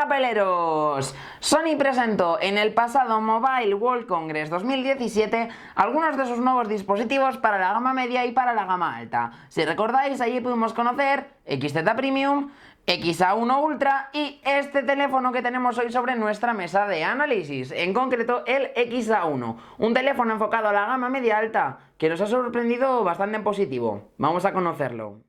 Papeleros. Sony presentó en el pasado Mobile World Congress 2017 algunos de sus nuevos dispositivos para la gama media y para la gama alta. Si recordáis, allí pudimos conocer XZ Premium, XA1 Ultra y este teléfono que tenemos hoy sobre nuestra mesa de análisis, en concreto el XA1, un teléfono enfocado a la gama media alta que nos ha sorprendido bastante en positivo. Vamos a conocerlo.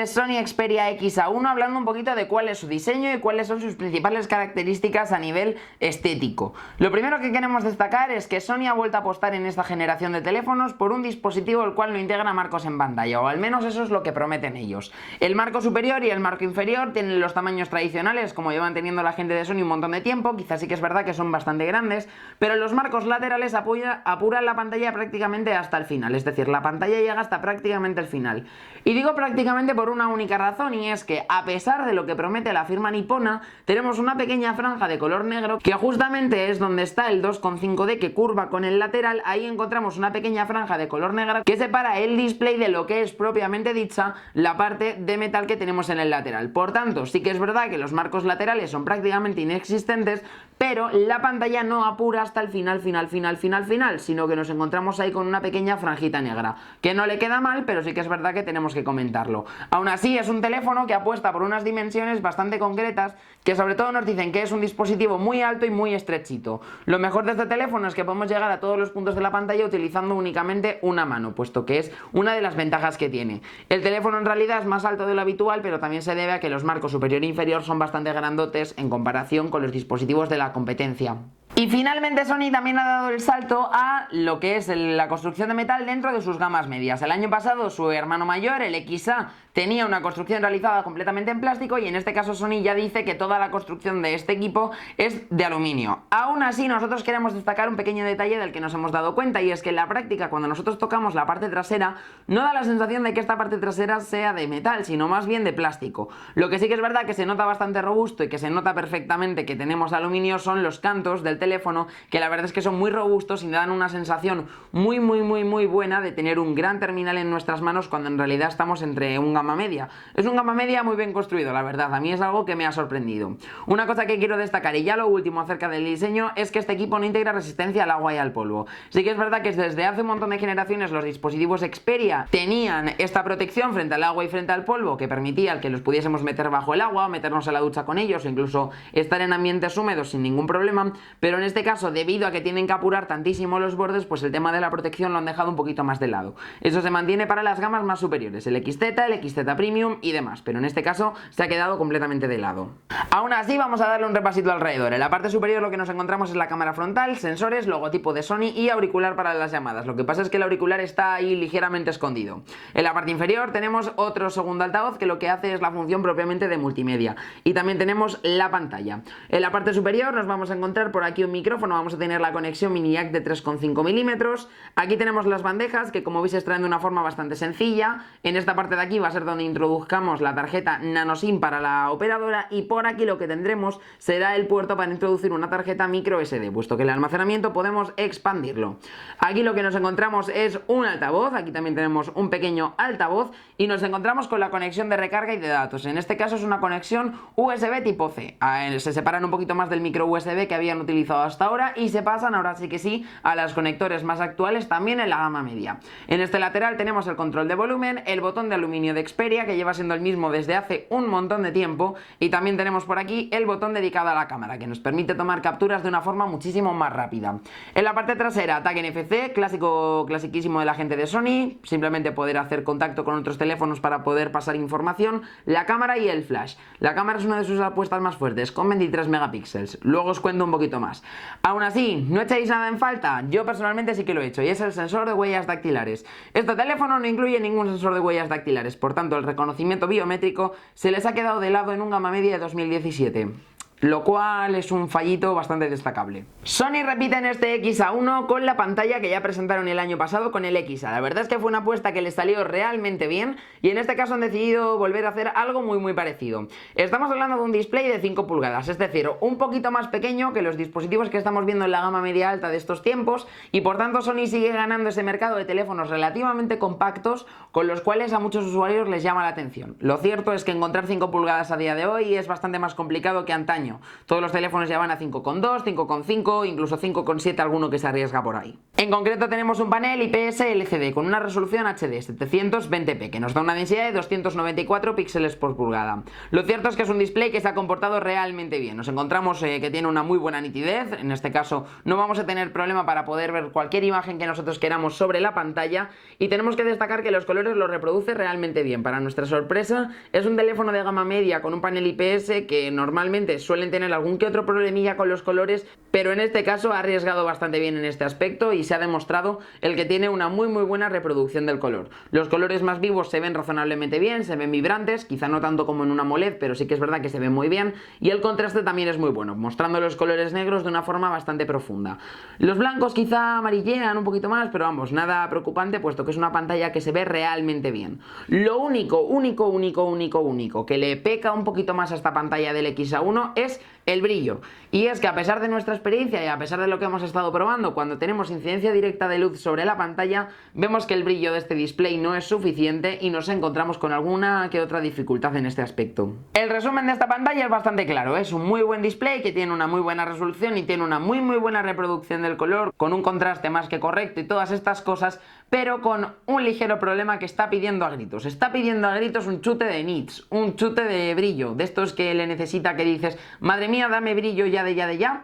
Sony Xperia XA1 hablando un poquito de cuál es su diseño y cuáles son sus principales características a nivel estético. Lo primero que queremos destacar es que Sony ha vuelto a apostar en esta generación de teléfonos por un dispositivo el cual no integra marcos en pantalla, o al menos eso es lo que prometen ellos. El marco superior y el marco inferior tienen los tamaños tradicionales como llevan teniendo la gente de Sony un montón de tiempo, quizás sí que es verdad que son bastante grandes, pero los marcos laterales apuran la pantalla prácticamente hasta el final, es decir, la pantalla llega hasta prácticamente el final. Y digo prácticamente por una única razón, y es que a pesar de lo que promete la firma nipona, tenemos una pequeña franja de color negro que justamente es donde está el 2.5D que curva con el lateral. Ahí encontramos una pequeña franja de color negra que separa el display de lo que es propiamente dicha la parte de metal que tenemos en el lateral. Por tanto, sí que es verdad que los marcos laterales son prácticamente inexistentes, pero la pantalla no apura hasta el final, sino que nos encontramos ahí con una pequeña franjita negra, que no le queda mal, pero sí que es verdad que tenemos que comentarlo. Aún así, es un teléfono que apuesta por unas dimensiones bastante concretas, que sobre todo nos dicen que es un dispositivo muy alto y muy estrechito. Lo mejor de este teléfono es que podemos llegar a todos los puntos de la pantalla utilizando únicamente una mano, puesto que es una de las ventajas que tiene. El teléfono en realidad es más alto de lo habitual, pero también se debe a que los marcos superior e inferior son bastante grandotes en comparación con los dispositivos de la competencia. Y finalmente Sony también ha dado el salto a lo que es la construcción de metal dentro de sus gamas medias. El año pasado su hermano mayor, el XA, tenía una construcción realizada completamente en plástico, y en este caso Sony ya dice que toda la construcción de este equipo es de aluminio. Aún así, nosotros queremos destacar un pequeño detalle del que nos hemos dado cuenta, y es que en la práctica, cuando nosotros tocamos la parte trasera, no da la sensación de que esta parte trasera sea de metal, sino más bien de plástico. Lo que sí que es verdad que se nota bastante robusto y que se nota perfectamente que tenemos aluminio son los cantos del teléfono, que la verdad es que son muy robustos y dan una sensación muy buena de tener un gran terminal en nuestras manos, cuando en realidad estamos entre un gama media. Es un gama media muy bien construido, la verdad, a mí es algo que me ha sorprendido. Una cosa que quiero destacar, y ya lo último acerca del diseño, es que este equipo no integra resistencia al agua y al polvo. Sí que es verdad que desde hace un montón de generaciones los dispositivos Xperia tenían esta protección frente al agua y frente al polvo, que permitía que los pudiésemos meter bajo el agua, o meternos a la ducha con ellos, o incluso estar en ambientes húmedos sin ningún problema, pero en este caso, debido a que tienen que apurar tantísimo los bordes, pues el tema de la protección lo han dejado un poquito más de lado. Eso se mantiene para las gamas más superiores, el XZ, el XZ Premium y demás, pero en este caso se ha quedado completamente de lado. Aún así, vamos a darle un repasito alrededor. En la parte superior lo que nos encontramos es la cámara frontal, sensores, logotipo de Sony y auricular para las llamadas. Lo que pasa es que el auricular está ahí ligeramente escondido. En la parte inferior tenemos otro segundo altavoz que lo que hace es la función propiamente de multimedia, y también tenemos la pantalla. En la parte superior nos vamos a encontrar por aquí un micrófono, vamos a tener la conexión mini jack de 3,5 milímetros. Aquí tenemos las bandejas que, como veis, extraen de una forma bastante sencilla. En esta parte de aquí va a ser donde introduzcamos la tarjeta nano SIM para la operadora, y por aquí lo que tendremos será el puerto para introducir una tarjeta micro SD, puesto que el almacenamiento podemos expandirlo. Aquí lo que nos encontramos es un altavoz, aquí también tenemos un pequeño altavoz, y nos encontramos con la conexión de recarga y de datos. En este caso es una conexión USB tipo C. Se separan un poquito más del micro USB que habían utilizado hasta ahora y se pasan ahora sí que sí a los conectores más actuales también en la gama media. En este lateral tenemos el control de volumen, el botón de aluminio de Xperia, que lleva siendo el mismo desde hace un montón de tiempo, y también tenemos por aquí el botón dedicado a la cámara, que nos permite tomar capturas de una forma muchísimo más rápida. En la parte trasera, tag NFC, clasiquísimo de la gente de Sony, simplemente poder hacer contacto con otros teléfonos para poder pasar información, la cámara y el flash. La cámara es una de sus apuestas más fuertes, con 23 megapíxeles, luego os cuento un poquito más. Aún así, ¿no echáis nada en falta? Yo personalmente sí que lo he hecho, y es el sensor de huellas dactilares. Este teléfono no incluye ningún sensor de huellas dactilares, por tanto el reconocimiento biométrico se les ha quedado de lado en un gama media de 2017. lo cual es un fallito bastante destacable. Sony repite en este XA1 con la pantalla que ya presentaron el año pasado con el XA. La verdad es que fue una apuesta que les salió realmente bien y en este caso han decidido volver a hacer algo muy parecido. Estamos hablando de un display de 5 pulgadas, es decir, un poquito más pequeño que los dispositivos que estamos viendo en la gama media alta de estos tiempos, y por tanto Sony sigue ganando ese mercado de teléfonos relativamente compactos con los cuales a muchos usuarios les llama la atención. Lo cierto es que encontrar 5 pulgadas a día de hoy es bastante más complicado que antaño. Todos los teléfonos ya van a 5,2, 5,5, incluso 5,7 alguno que se arriesga por ahí. En concreto tenemos un panel IPS LCD con una resolución HD 720p que nos da una densidad de 294 píxeles por pulgada. Lo cierto es que es un display que se ha comportado realmente bien. Nos encontramos que tiene una muy buena nitidez, en este caso no vamos a tener problema para poder ver cualquier imagen que nosotros queramos sobre la pantalla, y tenemos que destacar que los colores los reproduce realmente bien. Para nuestra sorpresa es un teléfono de gama media con un panel IPS que normalmente suelen tener algún que otro problemilla con los colores, pero en este caso ha arriesgado bastante bien en este aspecto y se ha demostrado el que tiene una muy buena reproducción del color. Los colores más vivos se ven razonablemente bien, se ven vibrantes, quizá no tanto como en una AMOLED, pero sí que es verdad que se ven muy bien, y el contraste también es muy bueno, mostrando los colores negros de una forma bastante profunda. Los blancos quizá amarillean un poquito más, pero vamos, nada preocupante, puesto que es una pantalla que se ve realmente bien. Lo único que le peca un poquito más a esta pantalla del XA1 es el brillo, y es que a pesar de nuestra experiencia y a pesar de lo que hemos estado probando, cuando tenemos incidencia directa de luz sobre la pantalla, vemos que el brillo de este display no es suficiente y nos encontramos con alguna que otra dificultad en este aspecto. El resumen de esta pantalla es bastante claro: es un muy buen display que tiene una muy buena resolución y tiene una muy buena reproducción del color, con un contraste más que correcto y todas estas cosas, pero con un ligero problema que está pidiendo a gritos. Está pidiendo a gritos un chute de nits, un chute de brillo, de estos que le necesita, que dices, madre mía, dame brillo ya,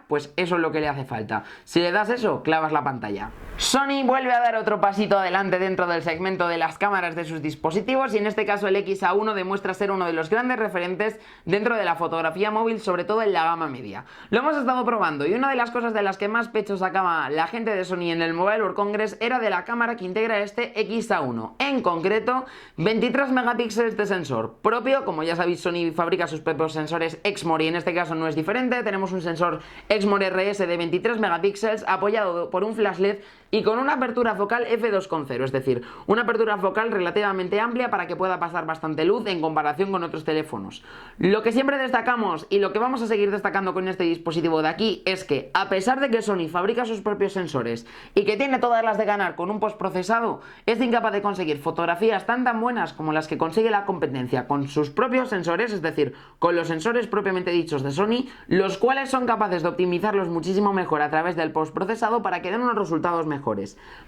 pues eso es lo que le hace falta. Si le das eso, clavas la pantalla. Sony vuelve a dar otro pasito adelante dentro del segmento de las cámaras de sus dispositivos, y en este caso el XA1 demuestra ser uno de los grandes referentes dentro de la fotografía móvil, sobre todo en la gama media. Lo hemos estado probando y una de las cosas de las que más pecho sacaba la gente de Sony en el Mobile World Congress era de la cámara que integra este XA1, en concreto 23 megapíxeles de sensor propio. Como ya sabéis, Sony fabrica sus propios sensores Exmor y en este caso no es diferente. Tenemos un sensor Exmor RS de 23 megapíxeles apoyado por un flash LED y con una apertura focal f2.0, es decir, una apertura focal relativamente amplia para que pueda pasar bastante luz en comparación con otros teléfonos. Lo que siempre destacamos y lo que vamos a seguir destacando con este dispositivo de aquí es que, a pesar de que Sony fabrica sus propios sensores y que tiene todas las de ganar con un postprocesado, es incapaz de conseguir fotografías tan buenas como las que consigue la competencia con sus propios sensores, es decir, con los sensores propiamente dichos de Sony, los cuales son capaces de optimizarlos muchísimo mejor a través del postprocesado para que den unos resultados mejores.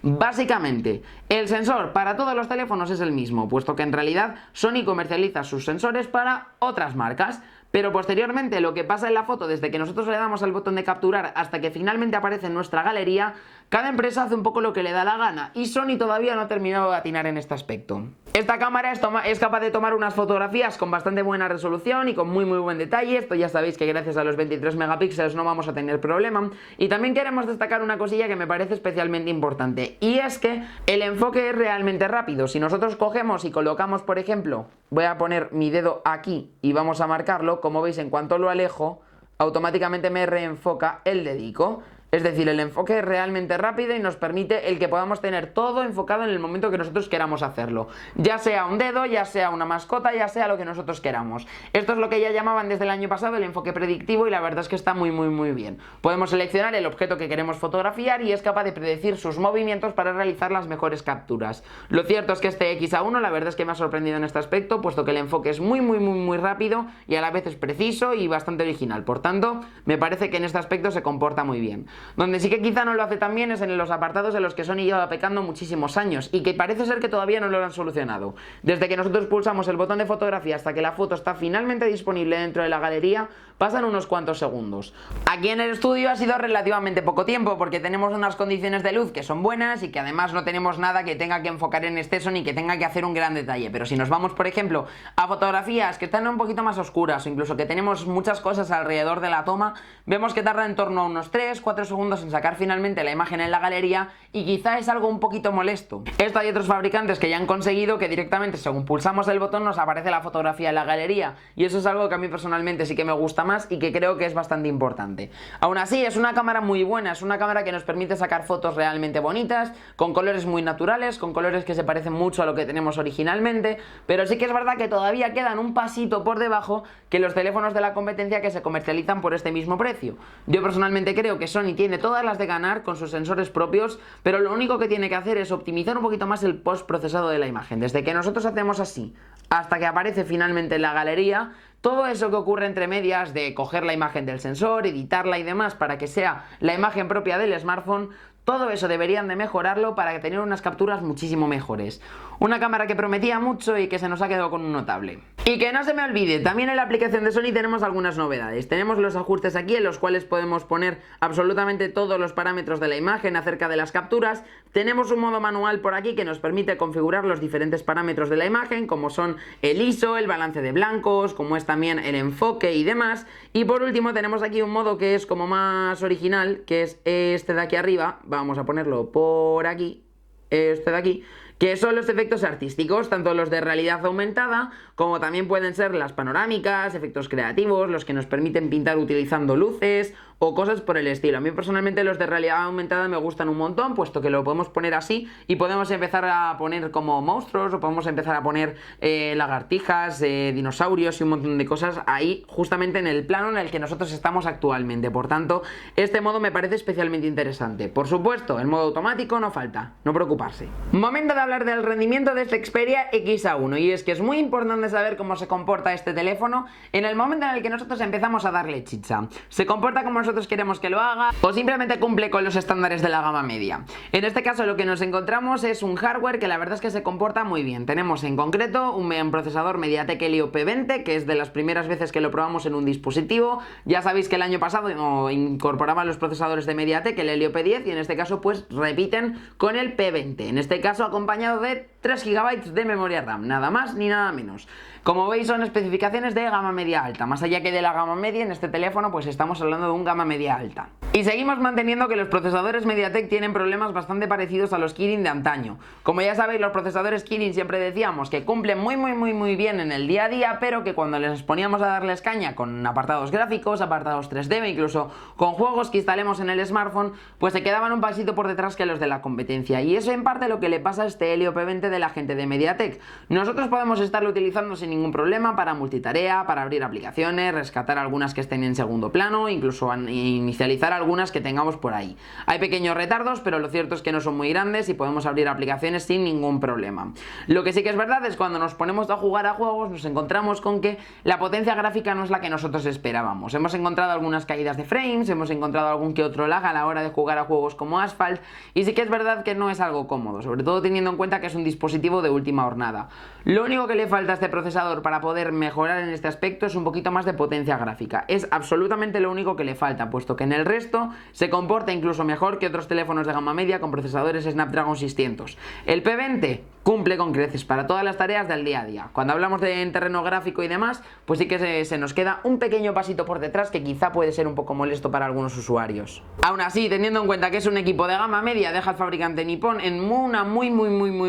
Básicamente, el sensor para todos los teléfonos es el mismo, puesto que en realidad Sony comercializa sus sensores para otras marcas, pero posteriormente lo que pasa en la foto, desde que nosotros le damos al botón de capturar hasta que finalmente aparece en nuestra galería, cada empresa hace un poco lo que le da la gana, y Sony todavía no ha terminado de atinar en este aspecto. Esta cámara es capaz de tomar unas fotografías con bastante buena resolución y con muy buen detalle. Esto ya sabéis que gracias a los 23 megapíxeles no vamos a tener problema. Y también queremos destacar una cosilla que me parece especialmente importante, y es que el enfoque es realmente rápido. Si nosotros cogemos y colocamos, por ejemplo, voy a poner mi dedo aquí y vamos a marcarlo, como veis, en cuanto lo alejo, automáticamente me reenfoca el dedico. Es decir, el enfoque es realmente rápido y nos permite el que podamos tener todo enfocado en el momento que nosotros queramos hacerlo. Ya sea un dedo, ya sea una mascota, ya sea lo que nosotros queramos. Esto es lo que ya llamaban desde el año pasado el enfoque predictivo, y la verdad es que está muy bien. Podemos seleccionar el objeto que queremos fotografiar y es capaz de predecir sus movimientos para realizar las mejores capturas. Lo cierto es que este XA1 la verdad es que me ha sorprendido en este aspecto, puesto que el enfoque es muy rápido y a la vez es preciso y bastante original. Por tanto, me parece que en este aspecto se comporta muy bien. Donde sí que quizá no lo hace tan bien es en los apartados en los que Sony lleva pecando muchísimos años y que parece ser que todavía no lo han solucionado. Desde que nosotros pulsamos el botón de fotografía hasta que la foto está finalmente disponible dentro de la galería, pasan unos cuantos segundos. Aquí en el estudio ha sido relativamente poco tiempo, porque tenemos unas condiciones de luz que son buenas y que además no tenemos nada que tenga que enfocar en exceso ni que tenga que hacer un gran detalle. Pero si nos vamos, por ejemplo, a fotografías que están un poquito más oscuras o incluso que tenemos muchas cosas alrededor de la toma, vemos que tarda en torno a unos 3-4 segundos en sacar finalmente la imagen en la galería y quizá es algo un poquito molesto. Esto hay otros fabricantes que ya han conseguido que directamente según pulsamos el botón nos aparece la fotografía en la galería, y eso es algo que a mí personalmente sí que me gusta más y que creo que es bastante importante. Aún así es una cámara muy buena, es una cámara que nos permite sacar fotos realmente bonitas, con colores muy naturales, con colores que se parecen mucho a lo que tenemos originalmente, pero sí que es verdad que todavía quedan un pasito por debajo que los teléfonos de la competencia que se comercializan por este mismo precio. Yo personalmente creo que Sony tiene todas las de ganar con sus sensores propios, pero lo único que tiene que hacer es optimizar un poquito más el postprocesado de la imagen. Desde que nosotros hacemos así hasta que aparece finalmente en la galería, todo eso que ocurre entre medias de coger la imagen del sensor, editarla y demás para que sea la imagen propia del smartphone, todo eso deberían de mejorarlo para tener unas capturas muchísimo mejores. Una cámara que prometía mucho y que se nos ha quedado con un notable. Y que no se me olvide, también en la aplicación de Sony tenemos algunas novedades. Tenemos los ajustes aquí en los cuales podemos poner absolutamente todos los parámetros de la imagen acerca de las capturas. Tenemos un modo manual por aquí que nos permite configurar los diferentes parámetros de la imagen, como son el ISO, el balance de blancos, como es también el enfoque y demás. Y por último tenemos aquí un modo que es como más original, que es este de aquí arriba. Vamos a ponerlo por aquí, este de aquí, que son los efectos artísticos, tanto los de realidad aumentada como también pueden ser las panorámicas, efectos creativos, los que nos permiten pintar utilizando luces o cosas por el estilo. A mí personalmente los de realidad aumentada me gustan un montón, puesto que lo podemos poner así y podemos empezar a poner como monstruos o podemos empezar a poner lagartijas, dinosaurios y un montón de cosas ahí justamente en el plano en el que nosotros estamos actualmente. Por tanto, este modo me parece especialmente interesante. Por supuesto, el modo automático no falta, no preocuparse. Momento de hablar del rendimiento de este Xperia XA1, y es que es muy importante saber cómo se comporta este teléfono en el momento en el que nosotros empezamos a darle chicha. Se comporta como nosotros queremos que lo haga o simplemente cumple con los estándares de la gama media. En este caso lo que nos encontramos es un hardware que la verdad es que se comporta muy bien. Tenemos en concreto un procesador MediaTek Helio P20, que es de las primeras veces que lo probamos en un dispositivo. Ya sabéis que el año pasado incorporaban los procesadores de MediaTek el Helio P10 y en este caso pues repiten con el P20, en este caso acompañado de 3 GB de memoria RAM, nada más ni nada menos. Como veis son especificaciones de gama media alta, más allá que de la gama media en este teléfono pues estamos hablando de un gama media alta. Y seguimos manteniendo que los procesadores MediaTek tienen problemas bastante parecidos a los Kirin de antaño. Como ya sabéis, los procesadores Kirin siempre decíamos que cumplen muy bien en el día a día, pero que cuando les poníamos a darles caña con apartados gráficos, apartados 3D e incluso con juegos que instalemos en el smartphone, pues se quedaban un pasito por detrás que los de la competencia. Y eso en parte lo que le pasa a este Helio P20 de la gente de MediaTek. Nosotros podemos estarlo utilizando sin ningún problema para multitarea, para abrir aplicaciones, rescatar algunas que estén en segundo plano, incluso inicializar algunas que tengamos por ahí. Hay pequeños retardos, pero lo cierto es que no son muy grandes y podemos abrir aplicaciones sin ningún problema. Lo que sí que es verdad es cuando nos ponemos a jugar a juegos nos encontramos con que la potencia gráfica no es la que nosotros esperábamos. Hemos encontrado algunas caídas de frames, hemos encontrado algún que otro lag a la hora de jugar a juegos como Asphalt y sí que es verdad que no es algo cómodo, sobre todo teniendo en cuenta que es un dispositivo de última hornada. Lo único que le falta a este procesador para poder mejorar en este aspecto es un poquito más de potencia gráfica. Es absolutamente lo único que le falta, puesto que en el resto se comporta incluso mejor que otros teléfonos de gama media con procesadores Snapdragon 600. El P20 cumple con creces para todas las tareas del día a día. Cuando hablamos de terreno gráfico y demás, pues sí que se nos queda un pequeño pasito por detrás que quizá puede ser un poco molesto para algunos usuarios. Aún así, teniendo en cuenta que es un equipo de gama media, deja al fabricante nipón en una muy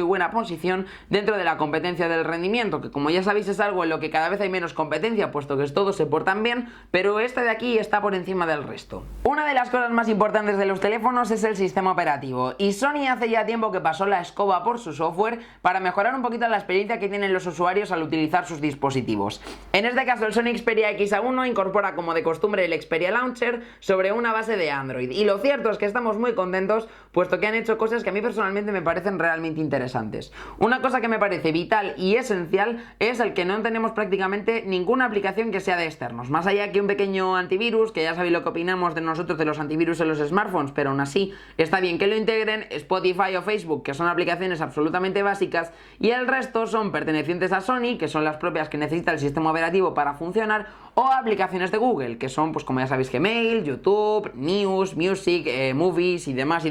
buena posición dentro de la competencia del rendimiento, que como ya sabéis es algo en lo que cada vez hay menos competencia, puesto que todos se portan bien, pero este de aquí está por encima del resto. Una de las cosas más importantes de los teléfonos es el sistema operativo, y Sony hace ya tiempo que pasó la escoba por su software para mejorar un poquito la experiencia que tienen los usuarios al utilizar sus dispositivos. En este caso el Sony Xperia XA1 incorpora como de costumbre el Xperia Launcher sobre una base de Android, y lo cierto es que estamos muy contentos puesto que han hecho cosas que a mí personalmente me parecen realmente interesantes. Una cosa que me parece vital y esencial es el que no tenemos prácticamente ninguna aplicación que sea de externos, más allá que un pequeño antivirus, que ya sabéis lo que opinamos de nosotros de los antivirus en los smartphones, pero aún así está bien que lo integren, Spotify o Facebook, que son aplicaciones absolutamente básicas, y el resto son pertenecientes a Sony, que son las propias que necesita el sistema operativo para funcionar, o aplicaciones de Google, que son, pues como ya sabéis, Gmail, YouTube, News, Music, Movies y demás,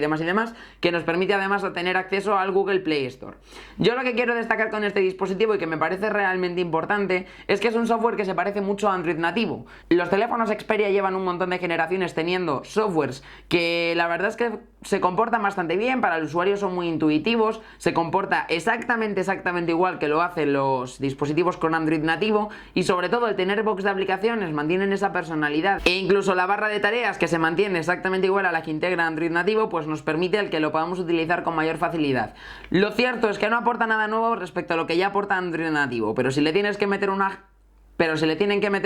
que nos permite además tener acceso al Google Play Store. Yo lo que quiero destacar con este dispositivo y que me parece realmente importante es que es un software que se parece mucho a Android nativo. Los teléfonos Xperia llevan un montón de generaciones teniendo softwares que la verdad es que se comportan bastante bien, para el usuario son muy intuitivos, se comporta exactamente igual que lo hacen los dispositivos con Android nativo, y sobre todo el tener box de aplicaciones mantienen esa personalidad, e incluso la barra de tareas, que se mantiene exactamente igual a la que integra Android nativo, pues nos permite el que lo podamos utilizar con mayor facilidad. Lo cierto es que no aporta nada nuevo respecto a lo que ya aporta Android nativo, pero si le tienen que meter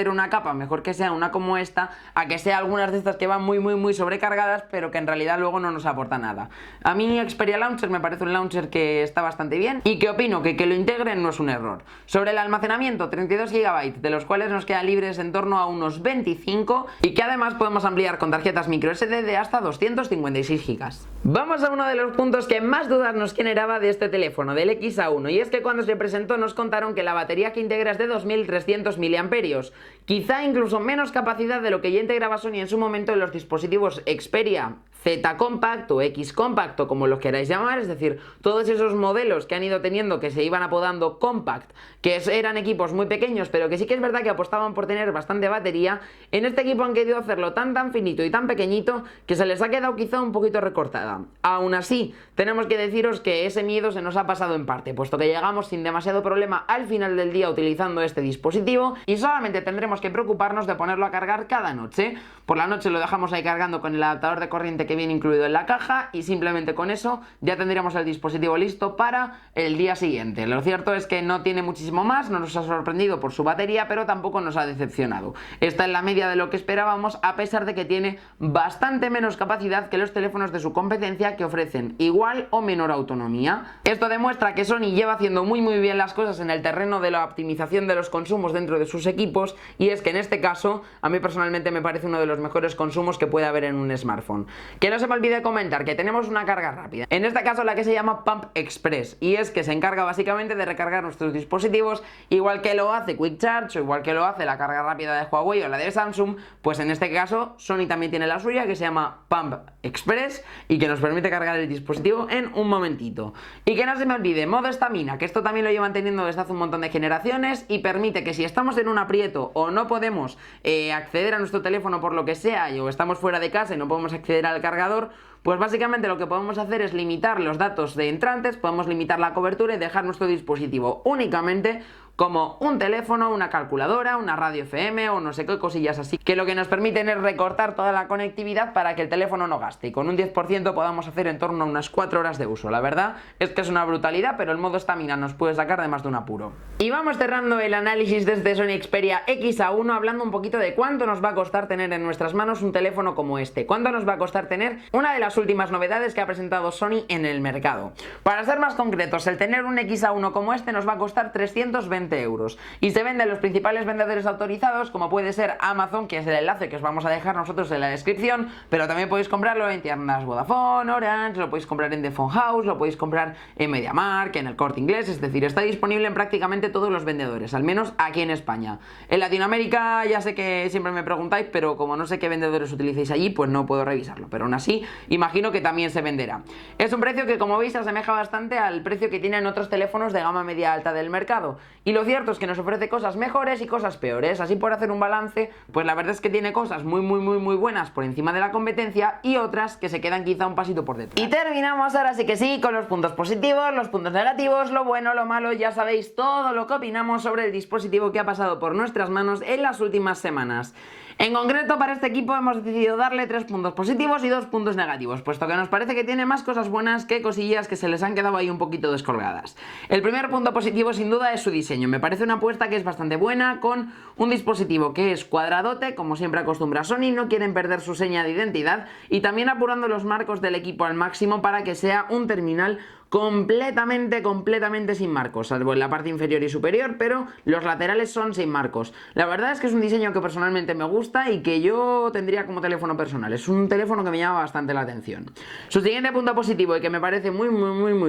una capa, mejor que sea una como esta, a que sea algunas de estas que van muy sobrecargadas, pero que en realidad luego no nos aporta nada. A mí Xperia Launcher me parece un launcher que está bastante bien y que opino que lo integren no es un error. Sobre el almacenamiento, 32 GB, de los cuales nos quedan libres en torno a unos 25, y que además podemos ampliar con tarjetas microSD de hasta 256 GB. Vamos a uno de los puntos que más dudas nos generaba de este teléfono, del XA1, y es que cuando se presentó nos contaron que la batería que integra es de 2300 miliamperios, quizá incluso menos capacidad de lo que ya integraba Sony en su momento en los dispositivos Xperia Z Compact o X Compact, o como los queráis llamar, es decir, todos esos modelos que han ido teniendo que se iban apodando Compact, que eran equipos muy pequeños, pero que sí que es verdad que apostaban por tener bastante batería. En este equipo han querido hacerlo tan finito y tan pequeñito que se les ha quedado quizá un poquito recortada. Aún así, tenemos que deciros que ese miedo se nos ha pasado en parte, puesto que llegamos sin demasiado problema al final del día utilizando este dispositivo, y solamente tendremos que preocuparnos de ponerlo a cargar cada noche. Por la noche lo dejamos ahí cargando con el adaptador de corriente que viene incluido en la caja, y simplemente con eso ya tendríamos el dispositivo listo para el día siguiente. Lo cierto es que no tiene muchísimo más, no nos ha sorprendido por su batería, pero tampoco nos ha decepcionado. Está en la media de lo que esperábamos, a pesar de que tiene bastante menos capacidad que los teléfonos de su competencia, que ofrecen igual o menor autonomía. Esto demuestra que Sony lleva haciendo muy bien las cosas en el terreno de la optimización de los consumos dentro de sus equipos, y es que en este caso a mí personalmente me parece uno de los mejores consumos que puede haber en un smartphone. Que no se me olvide comentar que tenemos una carga rápida, en este caso la que se llama Pump Express, y es que se encarga básicamente de recargar nuestros dispositivos igual que lo hace Quick Charge o igual que lo hace la carga rápida de Huawei o la de Samsung. Pues en este caso Sony también tiene la suya, que se llama Pump Express, y que nos permite cargar el dispositivo en un momentito. Y que no se me olvide modo estamina, que esto también lo llevan teniendo desde hace un montón de generaciones, y permite que si estamos en un aprieto o no podemos acceder a nuestro teléfono por lo que sea, o estamos fuera de casa y no podemos acceder al cargador, pues básicamente lo que podemos hacer es limitar los datos de entrantes, podemos limitar la cobertura y dejar nuestro dispositivo únicamente como un teléfono, una calculadora, una radio FM o no sé qué cosillas así, que lo que nos permiten es recortar toda la conectividad para que el teléfono no gaste, y con un 10% podamos hacer en torno a unas 4 horas de uso. La verdad es que es una brutalidad, pero el modo estamina nos puede sacar de más de un apuro. Y vamos cerrando el análisis de este Sony Xperia XA1 hablando un poquito de cuánto nos va a costar tener en nuestras manos un teléfono como este, cuánto nos va a costar tener una de las últimas novedades que ha presentado Sony en el mercado. Para ser más concretos, el tener un XA1 como este nos va a costar 320 euros, y se vende en los principales vendedores autorizados, como puede ser Amazon, que es el enlace que os vamos a dejar nosotros en la descripción, pero también podéis comprarlo en tiendas Vodafone, Orange, lo podéis comprar en The Phone House, lo podéis comprar en MediaMarkt, en el Corte Inglés, es decir, está disponible en prácticamente todos los vendedores, al menos aquí en España. En Latinoamérica ya sé que siempre me preguntáis, pero como no sé qué vendedores utilicéis allí, pues no puedo revisarlo, pero aún así imagino que también se venderá. Es un precio que, como veis, se asemeja bastante al precio que tienen otros teléfonos de gama media alta del mercado, y lo cierto es que nos ofrece cosas mejores y cosas peores. Así, por hacer un balance, pues la verdad es que tiene cosas muy buenas por encima de la competencia, y otras que se quedan quizá un pasito por detrás. Y terminamos ahora sí que sí con los puntos positivos, los puntos negativos, lo bueno, lo malo. Ya sabéis todo lo que opinamos sobre el dispositivo que ha pasado por nuestras manos en las últimas semanas. En concreto, para este equipo hemos decidido darle 3 puntos positivos y 2 puntos negativos, puesto que nos parece que tiene más cosas buenas que cosillas que se les han quedado ahí un poquito descolgadas. El primer punto positivo sin duda es su diseño. Me parece una apuesta que es bastante buena, con un dispositivo que es cuadradote, como siempre acostumbra Sony, no quieren perder su seña de identidad, y también apurando los marcos del equipo al máximo para que sea un terminal completamente sin marcos, salvo en la parte inferior y superior, pero los laterales son sin marcos. La verdad es que es un diseño que personalmente me gusta y que yo tendría como teléfono personal. Es un teléfono que me llama bastante la atención. Su siguiente punto positivo y que me parece muy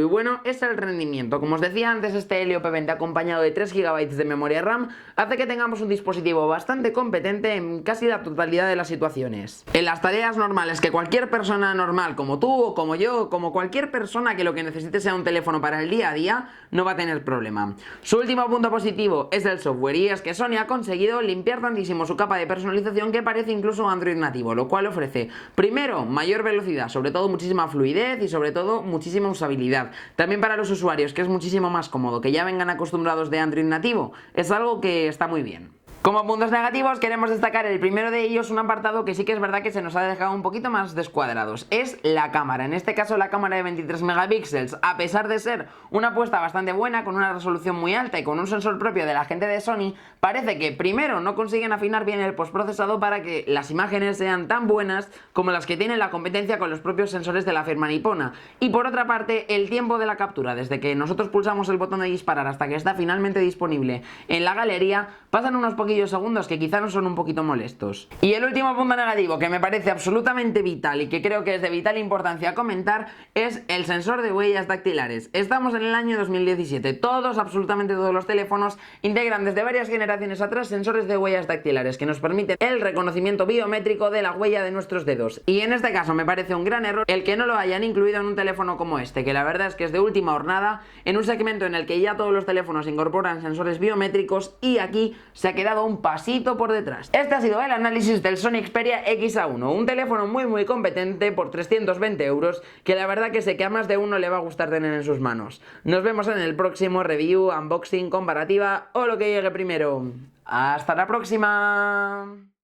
bueno es el rendimiento. Como os decía antes, este Helio P20 acompañado de 3 GB de memoria RAM hace que tengamos un dispositivo bastante competente en casi la totalidad de las situaciones. En las tareas normales que cualquier persona normal como tú o como yo, como cualquier persona que lo que necesite sea un teléfono para el día a día, no va a tener problema. Su último punto positivo es el software, y es que Sony ha conseguido limpiar tantísimo su capa de personalización que parece incluso Android nativo, lo cual ofrece, primero, mayor velocidad, sobre todo muchísima fluidez y sobre todo muchísima usabilidad. También para los usuarios, que es muchísimo más cómodo, que ya vengan acostumbrados de Android nativo, es algo que está muy bien. Como puntos negativos queremos destacar el primero de ellos, un apartado que sí que es verdad que se nos ha dejado un poquito más descuadrados, es la cámara. En este caso la cámara de 23 megapíxeles, a pesar de ser una apuesta bastante buena, con una resolución muy alta y con un sensor propio de la gente de Sony, parece que primero no consiguen afinar bien el postprocesado para que las imágenes sean tan buenas como las que tiene la competencia con los propios sensores de la firma nipona. Y por otra parte, el tiempo de la captura, desde que nosotros pulsamos el botón de disparar hasta que está finalmente disponible en la galería, pasan unos poquillos segundos que quizá no son un poquito molestos. Y el último punto negativo que me parece absolutamente vital y que creo que es de vital importancia comentar es el sensor de huellas dactilares. Estamos en el año 2017, absolutamente todos los teléfonos integran desde varias generaciones atrás sensores de huellas dactilares que nos permiten el reconocimiento biométrico de la huella de nuestros dedos. Y en este caso me parece un gran error el que no lo hayan incluido en un teléfono como este, que la verdad es que es de última hornada, en un segmento en el que ya todos los teléfonos incorporan sensores biométricos, y aquí se ha quedado un pasito por detrás. Este ha sido el análisis del Sony Xperia XA1, un teléfono muy competente por 320 euros, que la verdad que sé que a más de uno le va a gustar tener en sus manos. Nos vemos en el próximo review, unboxing, comparativa o lo que llegue primero. ¡Hasta la próxima!